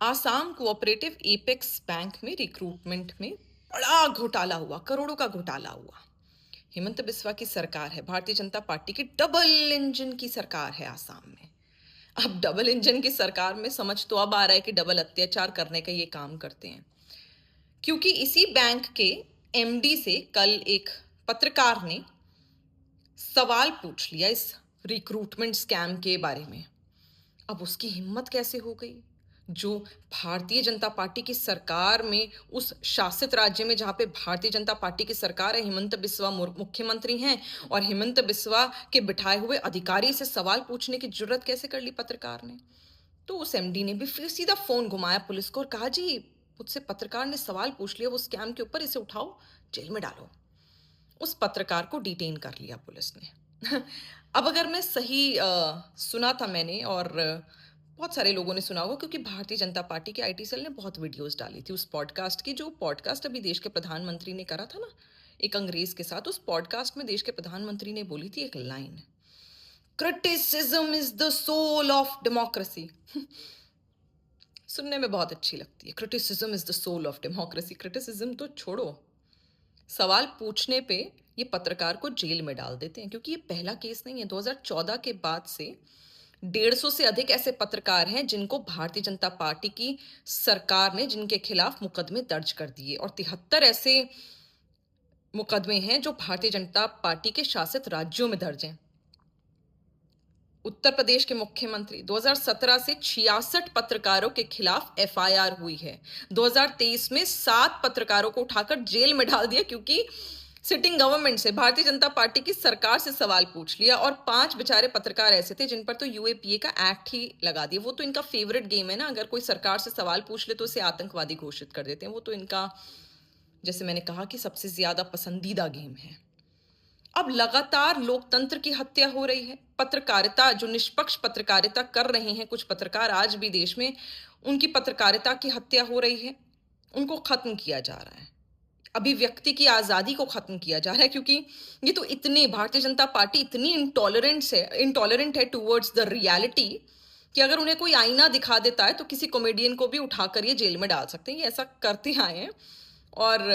Assam cooperative apex bank में recruitment में बड़ा घोटाला हुआ, करोड़ों का घोटाला हुआ। हेमंत बिस्वा की सरकार है, भारतीय जनता पार्टी की डबल इंजन की सरकार है आसाम में। अब डबल इंजन की सरकार में समझ तो अब आ रहा है कि डबल अत्याचार करने का ये काम करते हैं, क्योंकि इसी बैंक के एमडी से कल एक पत्रकार ने सवाल पूछ लिया इस रिक्रूटमेंट स्कैम के बारे में। अब उसकी हिम्मत कैसे हो गई, जो भारतीय जनता पार्टी की सरकार में, उस शासित राज्य में जहां पे भारतीय जनता पार्टी की सरकार है, हेमंत बिस्वा मुख्यमंत्री हैं, और हेमंत बिस्वा के बिठाए हुए अधिकारी से सवाल पूछने की जुर्रत कैसे कर ली पत्रकार ने। तो उस एमडी ने भी फिर सीधा फोन घुमाया पुलिस को और कहा, जी मुझसे पत्रकार ने सवाल पूछ लिया वो स्कैम के ऊपर, इसे उठाओ जेल में डालो। उस पत्रकार को डिटेन कर लिया पुलिस ने। अब अगर मैं सही सुना था मैंने, और बहुत सारे लोगों ने सुना होगा, क्योंकि भारतीय जनता पार्टी के आईटी सेल ने बहुत वीडियोस डाली थी उस पॉडकास्ट की, जो पॉडकास्ट अभी देश के प्रधानमंत्री ने करा था ना, एक अंग्रेज के साथ। उस पॉडकास्ट में देश के प्रधानमंत्री ने बोली थी एक line, criticism is the soul of democracy. सुनने में बहुत अच्छी लगती है, criticism is the soul of democracy. Criticism तो छोड़ो, सवाल पूछने पे ये पत्रकार को जेल में डाल देते हैं, क्योंकि ये पहला केस नहीं है। 2014 के बाद से 150 से अधिक ऐसे पत्रकार हैं जिनको भारतीय जनता पार्टी की सरकार ने, जिनके खिलाफ मुकदमे दर्ज कर दिए, और 73 ऐसे मुकदमे हैं जो भारतीय जनता पार्टी के शासित राज्यों में दर्ज हैं। उत्तर प्रदेश के मुख्यमंत्री 2017 से 66 पत्रकारों के खिलाफ एफआईआर हुई है। 2023 में 7 पत्रकारों को उठाकर जेल में डाल दिया, क्योंकि सिटिंग गवर्नमेंट से, भारतीय जनता पार्टी की सरकार से सवाल पूछ लिया। और 5 बेचारे पत्रकार ऐसे थे जिन पर तो यूएपीए का एक्ट ही लगा दिया। वो तो इनका फेवरेट गेम है ना, अगर कोई सरकार से सवाल पूछ ले तो उसे आतंकवादी घोषित कर देते हैं। वो तो इनका, जैसे मैंने कहा, कि सबसे ज्यादा पसंदीदा गेम है। अब लगातार लोकतंत्र की हत्या हो रही है। पत्रकारिता, जो निष्पक्ष पत्रकारिता कर रहे हैं कुछ पत्रकार आज भी देश में, उनकी पत्रकारिता की हत्या हो रही है, उनको खत्म किया जा रहा है। अभिव्यक्ति की आजादी को खत्म किया जा रहा है, क्योंकि ये तो इतने, भारतीय जनता पार्टी इतनी इंटॉलरेंट है टुवर्ड्स द रियलिटी, कि अगर उन्हें कोई आईना दिखा देता है तो किसी कॉमेडियन को भी उठाकर ये जेल में डाल सकते हैं। ये ऐसा करते आए हैं, और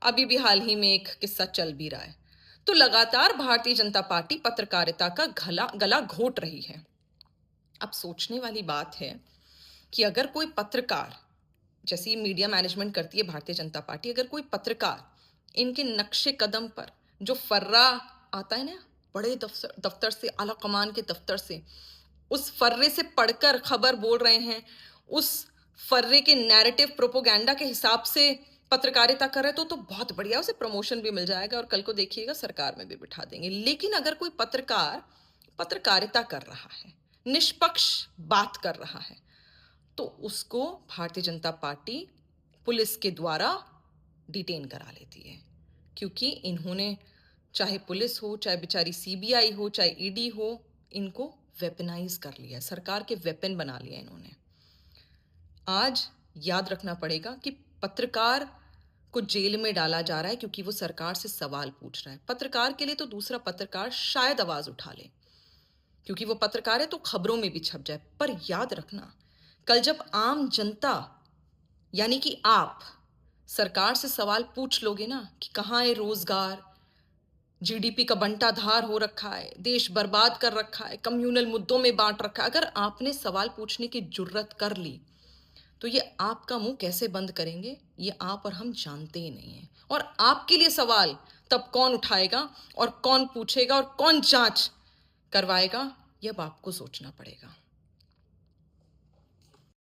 अभी भी हाल ही में एक किस्सा चल भी रहा है। तो लगातार भारतीय जनता पार्टी पत्रकारिता का गला घोट रही है। अब सोचने वाली बात है कि अगर कोई पत्रकार, जैसी मीडिया मैनेजमेंट करती है भारतीय जनता पार्टी, अगर कोई पत्रकार इनके नक्शे कदम पर जो फर्रा आता है ना, बड़े दफ्तर से, आला कमान के दफ्तर से, उस फर्रे से पढ़कर खबर बोल रहे हैं, उस फर्रे के नैरेटिव प्रोपोगंडा के हिसाब से पत्रकारिता कर रहे तो बहुत बढ़िया, उसे प्रमोशन भी मिल जाएगा और कल को देखिएगा सरकार में भी बिठा देंगे। लेकिन अगर कोई पत्रकार पत्रकारिता कर रहा है, निष्पक्ष बात कर रहा है, तो उसको भारतीय जनता पार्टी पुलिस के द्वारा डिटेन करा लेती है, क्योंकि इन्होंने, चाहे पुलिस हो, चाहे बेचारी सीबीआई हो, चाहे ईडी हो, इनको वेपनाइज कर लिया, सरकार के वेपन बना लिया इन्होंने। आज याद रखना पड़ेगा कि पत्रकार को जेल में डाला जा रहा है क्योंकि वो सरकार से सवाल पूछ रहा है। पत्रकार के लिए तो दूसरा पत्रकार शायद आवाज उठा ले, क्योंकि वो पत्रकार है तो खबरों में भी छप जाए। पर याद रखना, कल जब आम जनता, यानी कि आप, सरकार से सवाल पूछ लोगे ना कि कहाँ है रोजगार, जीडीपी का बंटाधार हो रखा है, देश बर्बाद कर रखा है, कम्युनल मुद्दों में बांट रखा है, अगर आपने सवाल पूछने की जुर्रत कर ली तो ये आपका मुंह कैसे बंद करेंगे, ये आप और हम जानते ही नहीं हैं। और आपके लिए सवाल तब कौन उठाएगा और कौन पूछेगा और कौन जांच करवाएगा, ये अब आपको सोचना पड़ेगा।